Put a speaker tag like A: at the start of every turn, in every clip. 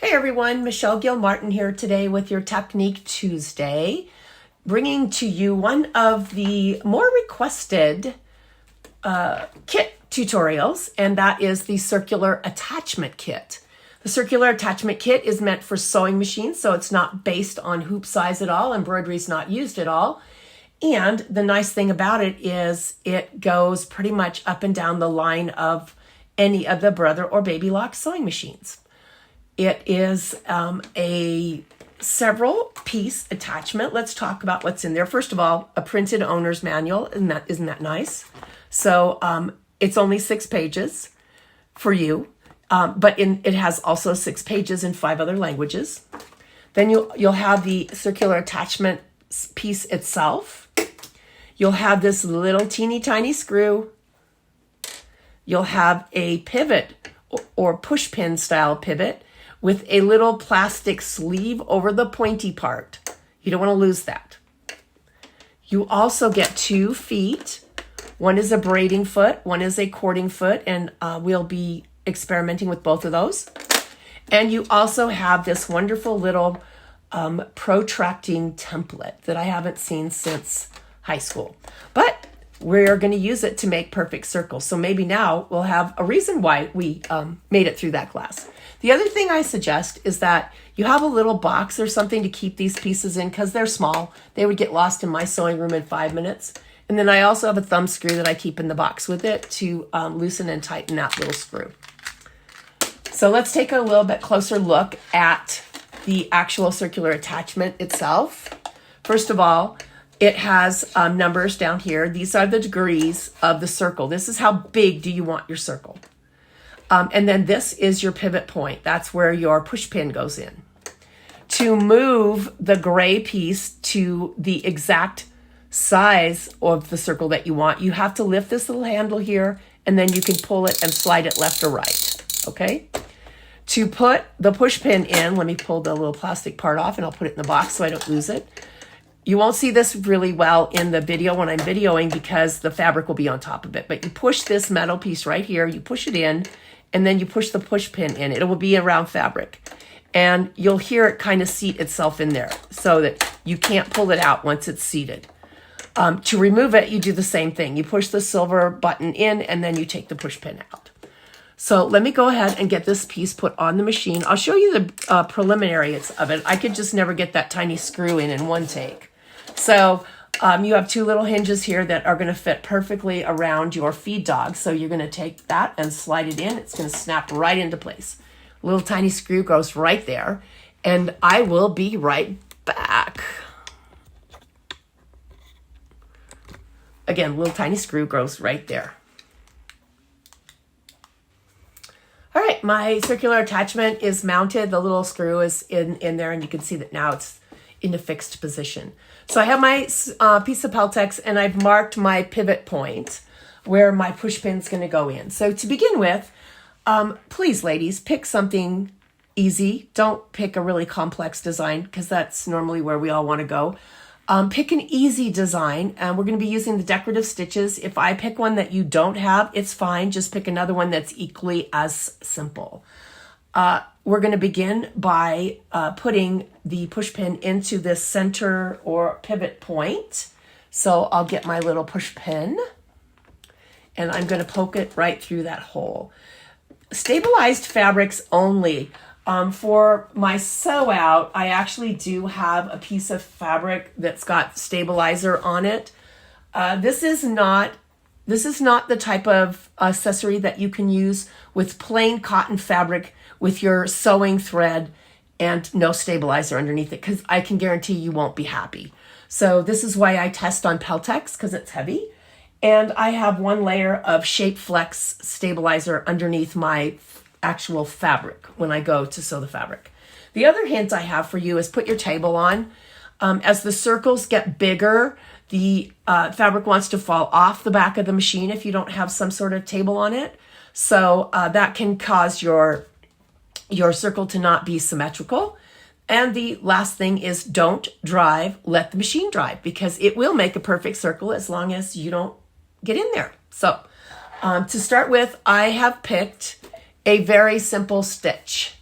A: Hey everyone, Michelle Gillmartin here today with your Technique Tuesday, bringing to you one of the more requested kit tutorials, and that is the circular attachment kit. The circular attachment kit is meant for sewing machines, so it's not based on hoop size at all. Embroidery is not used at all. And the nice thing about it is it goes pretty much up and down the line of any of the brother or baby lock sewing machines. It is a several piece attachment. Let's talk about what's in there. First of all, a printed owner's manual. Isn't that nice? So it's only 6 pages for you, but it has also 6 pages in 5 other languages. Then you'll have the circular attachment piece itself. You'll have this little teeny tiny screw. You'll have a pivot or push pin style pivot with a little plastic sleeve over the pointy part. You don't want to lose that. You also get 2 feet. One is a braiding foot, one is a cording foot, and we'll be experimenting with both of those. And you also have this wonderful little protracting template that I haven't seen since high school. But we're going to use it to make perfect circles. So maybe now we'll have a reason why we made it through that class. The other thing I suggest is that you have a little box or something to keep these pieces in because they're small. They would get lost in my sewing room in 5 minutes. And then I also have a thumb screw that I keep in the box with it to loosen and tighten that little screw. So let's take a little bit closer look at the actual circular attachment itself. First of all, it has numbers down here. These are the degrees of the circle. This is how big do you want your circle. And then this is your pivot point. That's where your push pin goes in. To move the gray piece to the exact size of the circle that you want, you have to lift this little handle here, and then you can pull it and slide it left or right, okay? To put the push pin in, let me pull the little plastic part off and I'll put it in the box so I don't lose it. You won't see this really well in the video when I'm videoing because the fabric will be on top of it, but you push this metal piece right here, you push it in, and then you push the push pin in. It will be around fabric. And you'll hear it kind of seat itself in there so that you can't pull it out once it's seated. To remove it, you do the same thing. You push the silver button in and then you take the push pin out. So let me go ahead and get this piece put on the machine. I'll show you the preliminaries of it. I could just never get that tiny screw in one take. So you have 2 little hinges here that are going to fit perfectly around your feed dog. So you're going to take that and slide it in. It's going to snap right into place. Little tiny screw goes right there. And I will be right back. Again, little tiny screw goes right there. All right, my circular attachment is mounted. The little screw is in there, and you can see that now it's in a fixed position. So I have my piece of Peltex, and I've marked my pivot point where my push pin is going to go in. So to begin with, please, ladies, pick something easy. Don't pick a really complex design because that's normally where we all want to go. Pick an easy design, and we're going to be using the decorative stitches. If I pick one that you don't have, it's fine. Just pick another one that's equally as simple. We're going to begin by putting the push pin into this center or pivot point. So I'll get my little push pin, and I'm going to poke it right through that hole. Stabilized fabrics only. For my sew out, I actually do have a piece of fabric that's got stabilizer on it. This is not the type of accessory that you can use with plain cotton fabric with your sewing thread and no stabilizer underneath it, because I can guarantee you won't be happy. So this is why I test on Peltex, because it's heavy. And I have 1 layer of Shape Flex stabilizer underneath my actual fabric when I go to sew the fabric. The other hint I have for you is put your table on. As the circles get bigger, the fabric wants to fall off the back of the machine if you don't have some sort of table on it. So that can cause your circle to not be symmetrical. And the last thing is don't drive, let the machine drive, because it will make a perfect circle as long as you don't get in there. So to start with, I have picked a very simple stitch.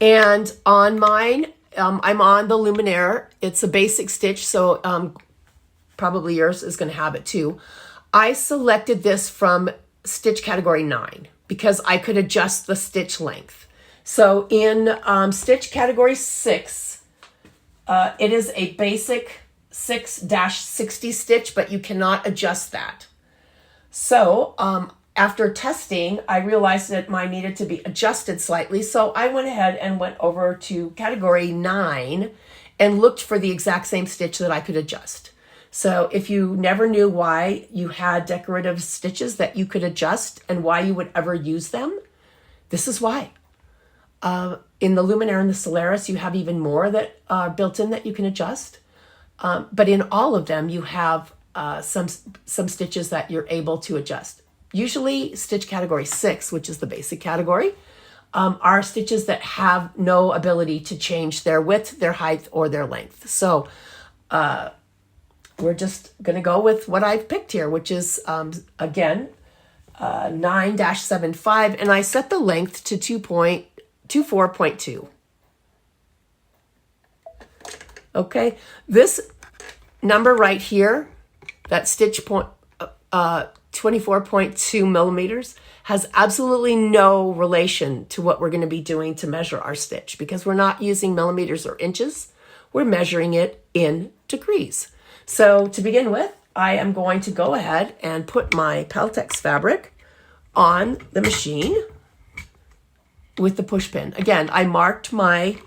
A: And on mine, I'm on the Luminaire. It's a basic stitch, so probably yours is going to have it too. I selected this from stitch category 9 because I could adjust the stitch length. So in stitch category 6, it is a basic 6-60 stitch, but you cannot adjust that. So after testing, I realized that mine needed to be adjusted slightly. So I went ahead and went over to category 9 and looked for the exact same stitch that I could adjust. So if you never knew why you had decorative stitches that you could adjust and why you would ever use them, this is why. In the Luminaire and the Solaris, you have even more that are built in that you can adjust. But in all of them, you have some stitches that you're able to adjust. Usually stitch category 6, which is the basic category, are stitches that have no ability to change their width, their height, or their length. So we're just going to go with what I've picked here, which is, again, 9-75, and I set the length to 24.2. Okay, this number right here, that stitch point, 24.2 millimeters, has absolutely no relation to what we're going to be doing to measure our stitch because we're not using millimeters or inches. We're measuring it in degrees. So to begin with, I am going to go ahead and put my Peltex fabric on the machine with the push pin. Again, I marked my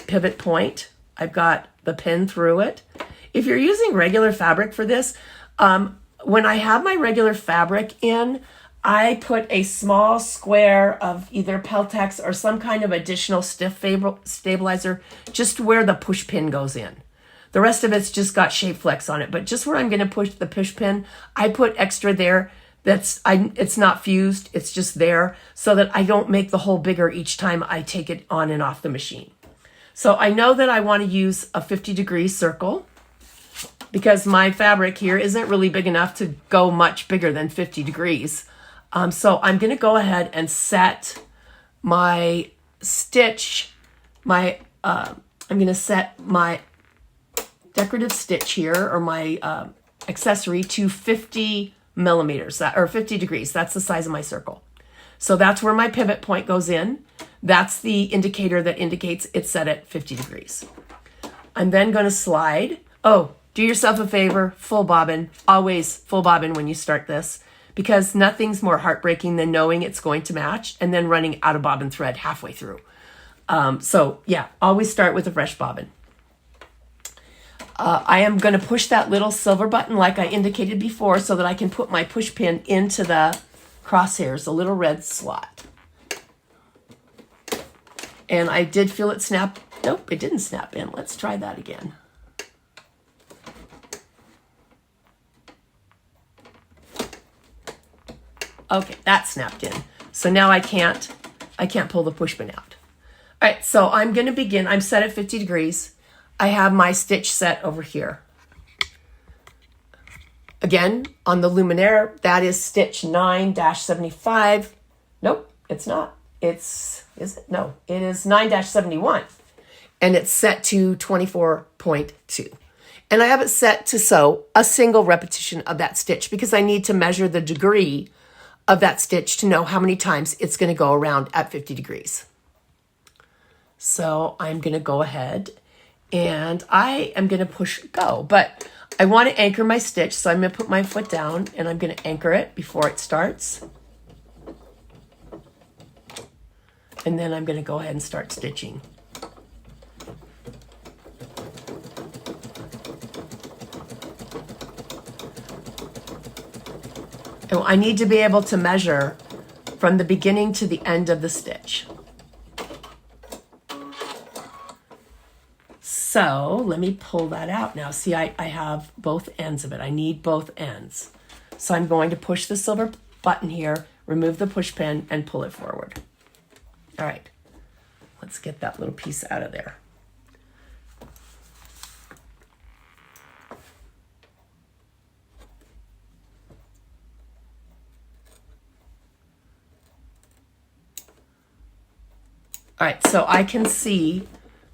A: pivot point. I've got the pin through it. If you're using regular fabric for this, when I have my regular fabric in, I put a small square of either Peltex or some kind of additional stiff stabilizer just where the push pin goes in. The rest of it's just got shape flex on it, but just where I'm going to push the push pin, I put extra there. It's not fused, it's just there so that I don't make the hole bigger each time I take it on and off the machine. So I know that I want to use a 50-degree circle because my fabric here isn't really big enough to go much bigger than 50 degrees. So I'm going to go ahead and set my stitch, I'm going to set my decorative stitch here, or my accessory, to 50 millimeters, or 50 degrees. That's the size of my circle. So that's where my pivot point goes in. That's the indicator that indicates it's set at 50 degrees. I'm then going to slide. Oh, do yourself a favor, full bobbin. Always full bobbin when you start this, because nothing's more heartbreaking than knowing it's going to match and then running out of bobbin thread halfway through. So yeah, always start with a fresh bobbin. I am going to push that little silver button like I indicated before so that I can put my push pin into the crosshairs, the little red slot. And I did feel it snap. Nope, it didn't snap in. Let's try that again. Okay, that snapped in. So now I can't pull the push pin out. All right, so I'm going to begin. I'm set at 50 degrees. I have my stitch set over here. Again, on the Luminaire, that is stitch 9-75. Nope, it's not. Is it? No, it is 9-71. And it's set to 24.2. And I have it set to sew a single repetition of that stitch because I need to measure the degree of that stitch to know how many times it's going to go around at 50 degrees. So I'm going to go ahead and I am going to push go, but I want to anchor my stitch. So I'm going to put my foot down and I'm going to anchor it before it starts. And then I'm going to go ahead and start stitching. And I need to be able to measure from the beginning to the end of the stitch. So let me pull that out now. See, I have both ends of it. I need both ends. So I'm going to push the silver button here, remove the push pin, and pull it forward. All right, let's get that little piece out of there. All right, so I can see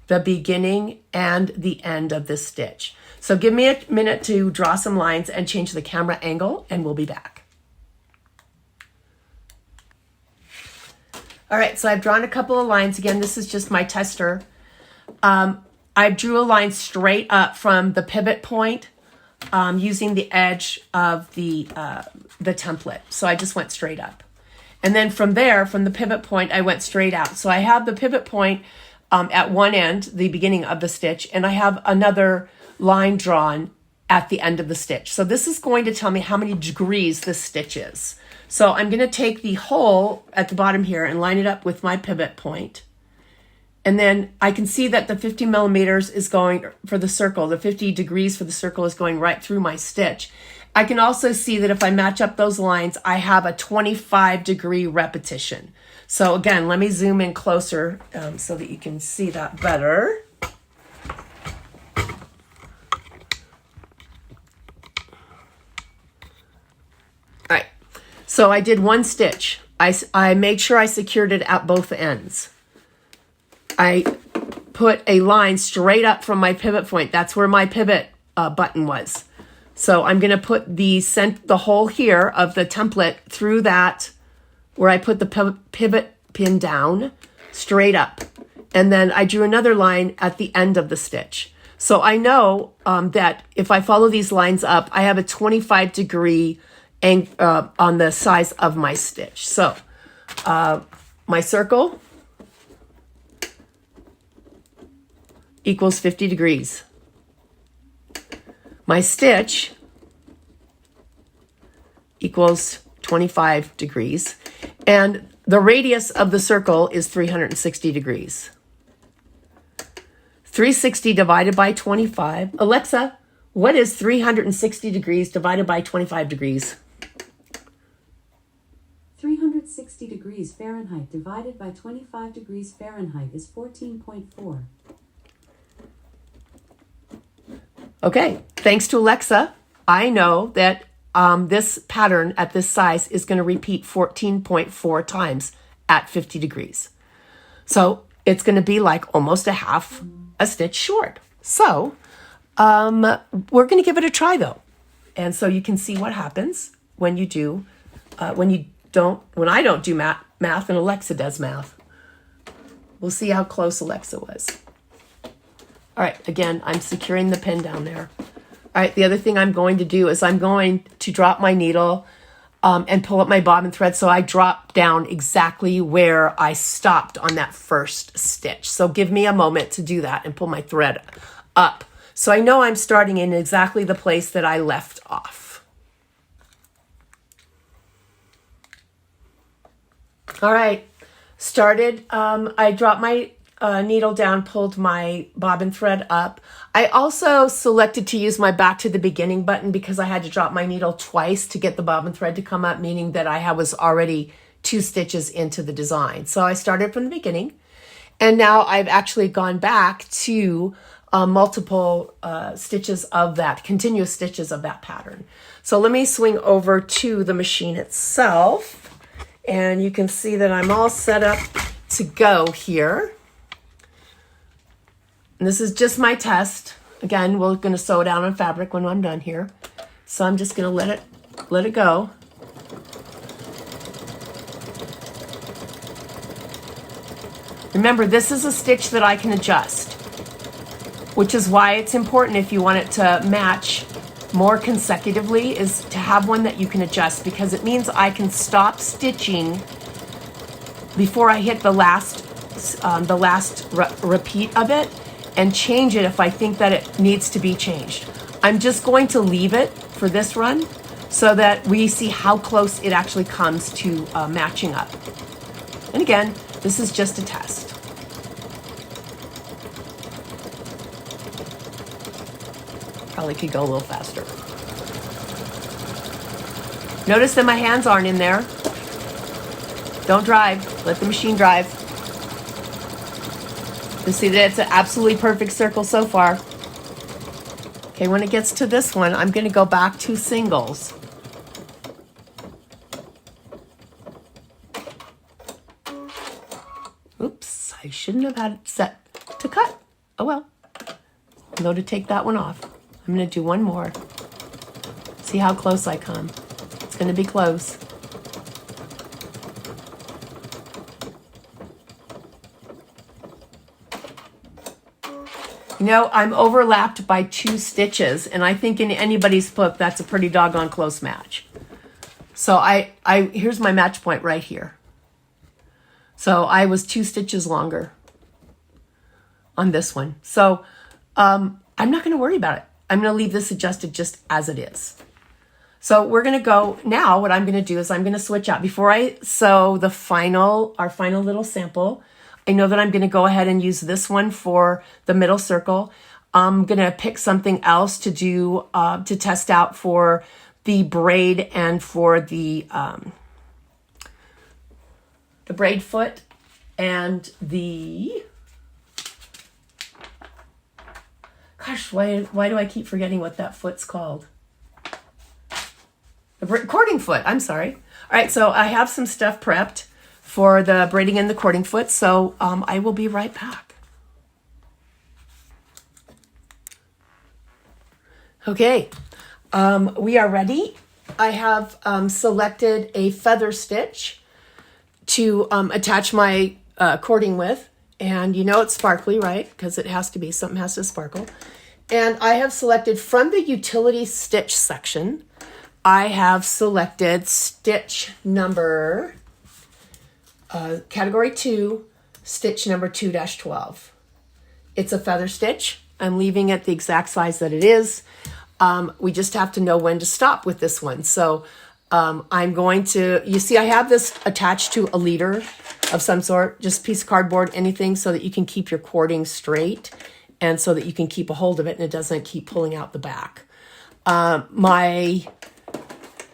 A: the beginning and the end of this stitch. So give me a minute to draw some lines and change the camera angle, and we'll be back. All right, so I've drawn a couple of lines. Again, this is just my tester. I drew a line straight up from the pivot point using the edge of the template. So I just went straight up. And then from there, from the pivot point, I went straight out. So I have the pivot point at one end, the beginning of the stitch, and I have another line drawn at the end of the stitch. So this is going to tell me how many degrees this stitch is. So I'm going to take the hole at the bottom here and line it up with my pivot point. And then I can see that the 50 millimeters is going for the circle. The 50 degrees for the circle is going right through my stitch. I can also see that if I match up those lines, I have a 25-degree repetition. So again, let me zoom in closer so that you can see that better. All right, so I did one stitch. I made sure I secured it at both ends. I put a line straight up from my pivot point. That's where my pivot button was. So I'm going to put the hole here of the template through that where I put the pivot pin down straight up. And then I drew another line at the end of the stitch. So I know that if I follow these lines up, I have a 25-degree angle on the size of my stitch. So my circle equals 50 degrees. My stitch equals 25 degrees. And the radius of the circle is 360 degrees. 360 divided by 25. Alexa, what is 360 degrees divided by 25 degrees?
B: 360 degrees Fahrenheit divided by 25 degrees Fahrenheit is 14.4.
A: Okay, thanks to Alexa, I know that this pattern at this size is going to repeat 14.4 times at 50 degrees. So it's going to be like almost a half a stitch short. So we're going to give it a try though. And so you can see what happens when you do, when I don't do math and Alexa does math. We'll see how close Alexa was. All right, again, I'm securing the pin down there. All right, the other thing I'm going to do is I'm going to drop my needle and pull up my bobbin thread so I drop down exactly where I stopped on that first stitch. So give me a moment to do that and pull my thread up. So I know I'm starting in exactly the place that I left off. All right, started, I dropped my needle down, pulled my bobbin thread up. I also selected to use my back to the beginning button because I had to drop my needle twice to get the bobbin thread to come up, meaning that I was already 2 stitches into the design. So I started from the beginning, and now I've actually gone back to multiple stitches of that, continuous stitches of that pattern. So let me swing over to the machine itself, and you can see that I'm all set up to go here. And this is just my test. Again, we're going to sew down on fabric when I'm done here. So I'm just going to let it go. Remember, this is a stitch that I can adjust, which is why it's important if you want it to match more consecutively is to have one that you can adjust, because it means I can stop stitching before I hit the last repeat of it, and change it if I think that it needs to be changed. I'm just going to leave it for this run so that we see how close it actually comes to matching up. And again, this is just a test. Probably could go a little faster. Notice that my hands aren't in there. Don't drive, let the machine drive. You see that it's an absolutely perfect circle so far. Okay, when it gets to this one, I'm going to go back to singles. Oops, I shouldn't have had it set to cut. Oh well. I'm going to take that one off. I'm going to do one more. See how close I come. It's going to be close. You know, I'm overlapped by 2 stitches, and I think in anybody's book, that's a pretty doggone close match. So here's my match point right here. So I was 2 stitches longer on this one. So I'm not going to worry about it. I'm going to leave this adjusted just as it is. So we're going to go now. What I'm going to do is I'm going to switch out before I sew our final little sample. I know that I'm going to go ahead and use this one for the middle circle. I'm going to pick something else to do, to test out for the braid and for the braid foot and the, gosh, why do I keep forgetting what that foot's called? The cording foot, I'm sorry. All right, so I have some stuff prepped for the braiding and the cording foot, so I will be right back. Okay, we are ready. I have selected a feather stitch to attach my cording with, and you know it's sparkly, right? Because it has to be, something has to sparkle. And I have selected from the utility stitch section, I have selected stitch number, category 2, stitch number 2-12. It's a feather stitch. I'm leaving it the exact size that it is. We just have to know when to stop with this one. So I'm going to, you see I have this attached to a leader of some sort, just piece of cardboard, anything, so that you can keep your cording straight and so that you can keep a hold of it and it doesn't keep pulling out the back. My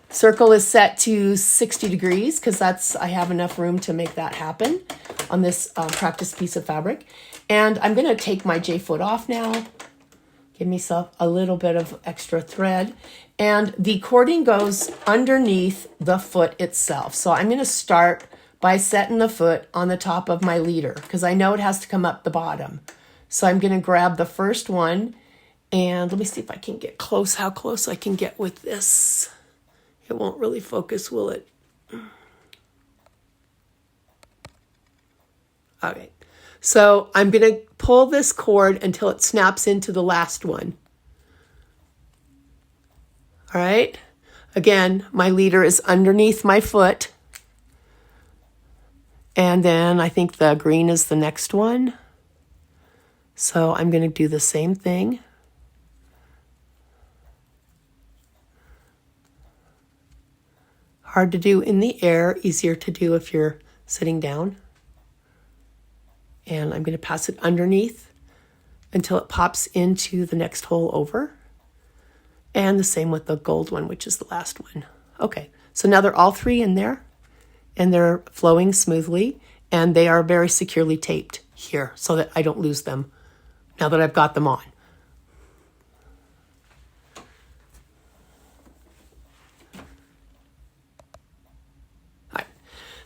A: circle is set to 60 degrees because I have enough room to make that happen on this practice piece of fabric. And I'm going to take my J-foot off now. Give myself a little bit of extra thread. And the cording goes underneath the foot itself. So I'm going to start by setting the foot on the top of my leader because I know it has to come up the bottom. So I'm going to grab the first one and let me see if I can get close, how close I can get with this. It won't really focus, will it? Okay. So I'm going to pull this cord until it snaps into the last one. All right. Again, my leader is underneath my foot. And then I think the green is the next one. So I'm going to do the same thing. Hard to do in the air, easier to do if you're sitting down. And I'm going to pass it underneath until it pops into the next hole over. And the same with the gold one, which is the last one. Okay, so now they're all 3 in there, and they're flowing smoothly, and they are very securely taped here so that I don't lose them now that I've got them on.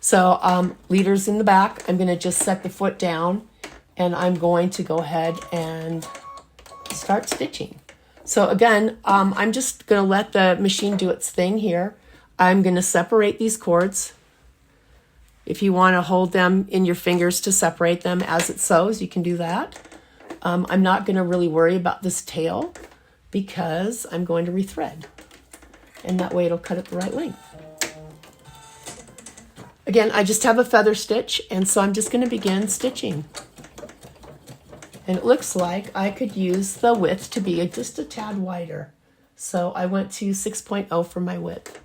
A: So leaders in the back, I'm going to just set the foot down and I'm going to go ahead and start stitching. So again, I'm just going to let the machine do its thing here. I'm going to separate these cords. If you want to hold them in your fingers to separate them as it sews, you can do that. I'm not going to really worry about this tail because I'm going to rethread. And that way it'll cut it the right length. Again, I just have a feather stitch, and so I'm just going to begin stitching. And it looks like I could use the width to be just a tad wider. So I went to 6.0 for my width.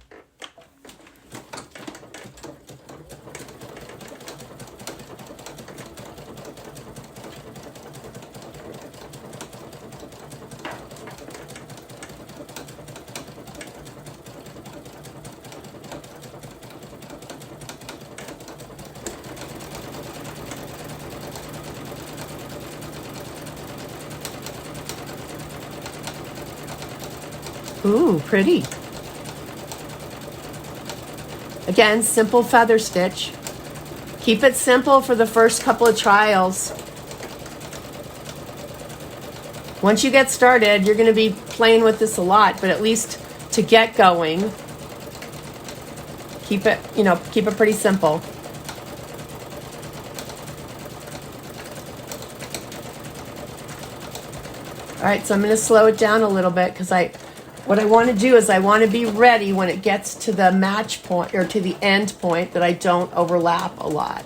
A: Ooh, pretty. Again, simple feather stitch. Keep it simple for the first couple of trials. Once you get started, you're going to be playing with this a lot, but at least to get going, keep it, keep it pretty simple. All right, so I'm going to slow it down a little bit because what I want to do is I want to be ready when it gets to the match point or to the end point that I don't overlap a lot.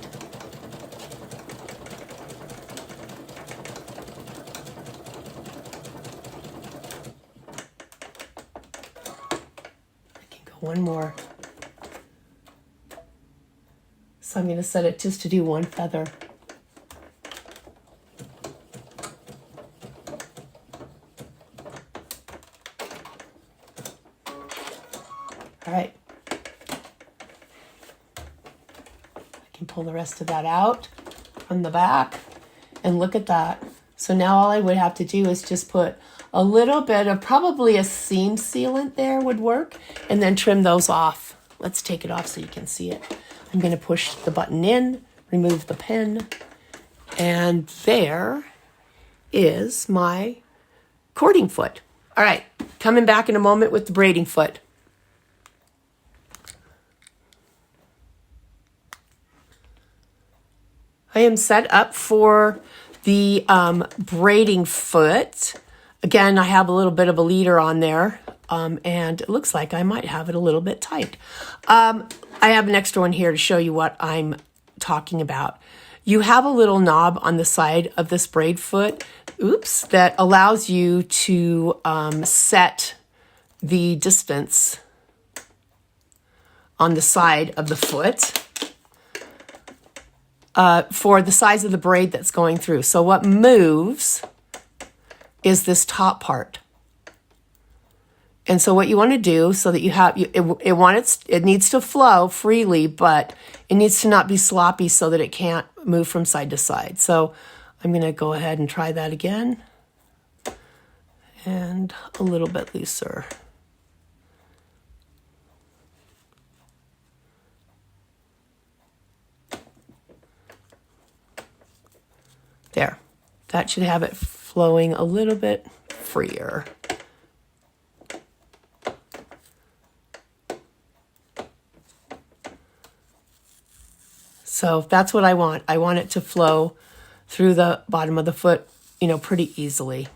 A: I can go one more. So I'm going to set it just to do one feather. All right, I can pull the rest of that out from the back and look at that. So now all I would have to do is just put a little bit of probably a seam sealant there would work and then trim those off. Let's take it off so you can see it. I'm going to push the button in, remove the pin, and there is my cording foot. All right, coming back in a moment with the braiding foot. I am set up for the braiding foot. Again, I have a little bit of a leader on there, and it looks like I might have it a little bit tight. I have an extra one here to show you what I'm talking about. You have a little knob on the side of this braid foot, that allows you to set the distance on the side of the foot. For the size of the braid that's going through. So what moves is this top part. And so what you want to do so that you have, it needs to flow freely, but it needs to not be sloppy so that it can't move from side to side. So I'm going to go ahead and try that again. And a little bit looser. There, that should have it flowing a little bit freer. So that's what I want. I want it to flow through the bottom of the foot, pretty easily.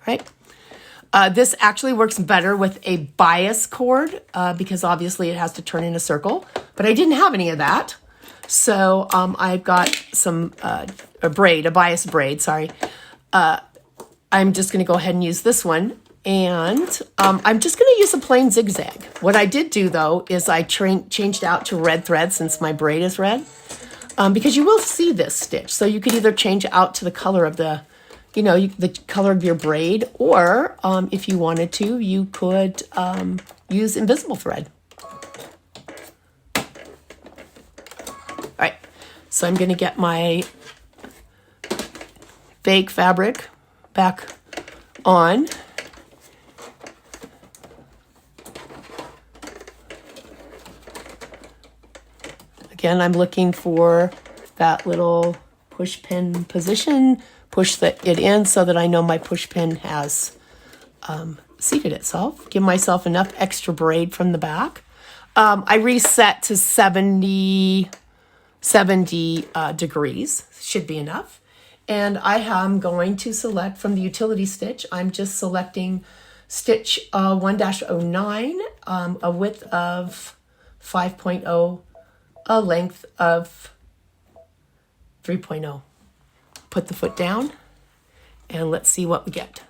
A: Right? This actually works better with a bias cord because obviously it has to turn in a circle, but I didn't have any of that. So I've got some a bias braid, sorry. I'm just going to go ahead and use this one. And I'm just going to use a plain zigzag. What I did do, though, is I changed out to red thread since my braid is red. Because you will see this stitch. So you could either change out to the color of the color of your braid. Or if you wanted to, you could use invisible thread. All right, so I'm going to get my fake fabric back on. Again, I'm looking for that little push pin position, push it in so that I know my push pin has seated itself. Give myself enough extra braid from the back. I reset to 70 degrees, should be enough. And I am going to select from the utility stitch, I'm just selecting stitch 1-09, a width of 5.0, a length of 3.0. Put the foot down and let's see what we get.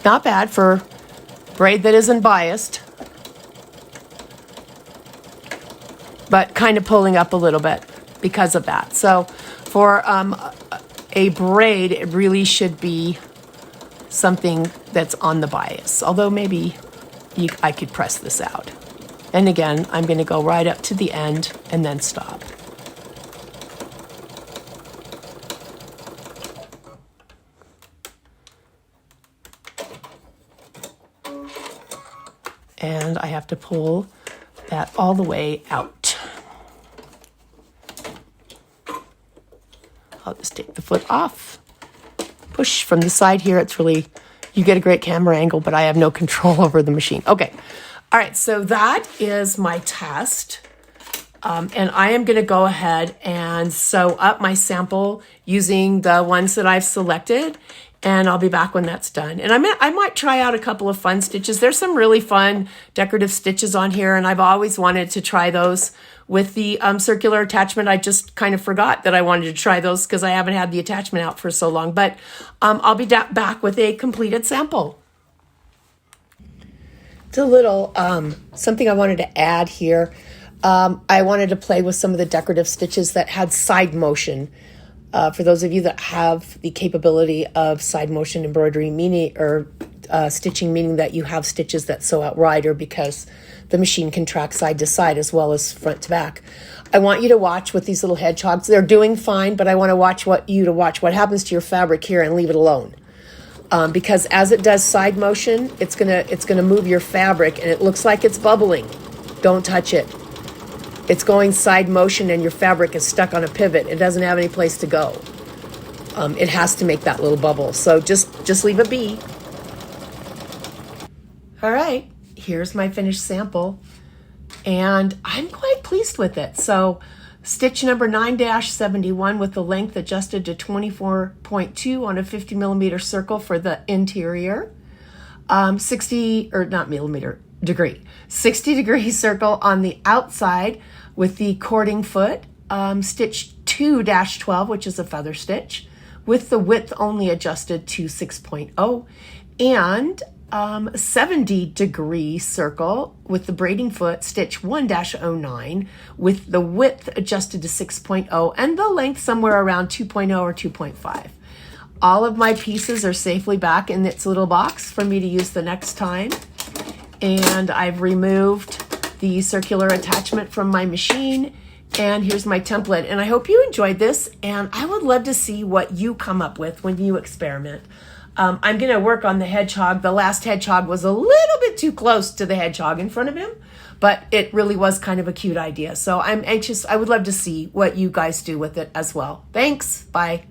A: Not bad for braid that isn't biased, but kind of pulling up a little bit because of that. So for a braid, it really should be something that's on the bias, although maybe I could press this out. And again, I'm going to go right up to the end and then stop. And I have to pull that all the way out. I'll just take the foot off. Push from the side here. It's really, you get a great camera angle, but I have no control over the machine. Okay. All right. So that is my test. And I am going to go ahead and sew up my sample using the ones that I've selected. And I'll be back when that's done. And I might try out a couple of fun stitches. There's some really fun decorative stitches on here, and I've always wanted to try those with the circular attachment. I just kind of forgot that I wanted to try those because I haven't had the attachment out for so long. But I'll be back with a completed sample. It's a little something I wanted to add here. I wanted to play with some of the decorative stitches that had side motion. For those of you that have the capability of side motion embroidery, meaning stitching, meaning that you have stitches that sew out wider because the machine can track side to side as well as front to back. I want you to watch with these little hedgehogs. They're doing fine, but I want to watch what happens to your fabric here and leave it alone. Because as it does side motion, it's gonna move your fabric, and it looks like it's bubbling. Don't touch it. It's going side motion and your fabric is stuck on a pivot. It doesn't have any place to go. It has to make that little bubble. So just leave it be. All right, here's my finished sample. And I'm quite pleased with it. So stitch number 9-71 with the length adjusted to 24.2 on a 50 millimeter circle for the interior. 60 degree circle on the outside with the cording foot, stitch 2-12, which is a feather stitch, with the width only adjusted to 6.0, and 70 degree circle with the braiding foot, stitch 1-09, with the width adjusted to 6.0 and the length somewhere around 2.0 or 2.5. All of my pieces are safely back in its little box for me to use the next time. And I've removed the circular attachment from my machine. And here's my template. And I hope you enjoyed this. And I would love to see what you come up with when you experiment. I'm going to work on the hedgehog. The last hedgehog was a little bit too close to the hedgehog in front of him, but it really was kind of a cute idea. So I'm anxious. I would love to see what you guys do with it as well. Thanks. Bye.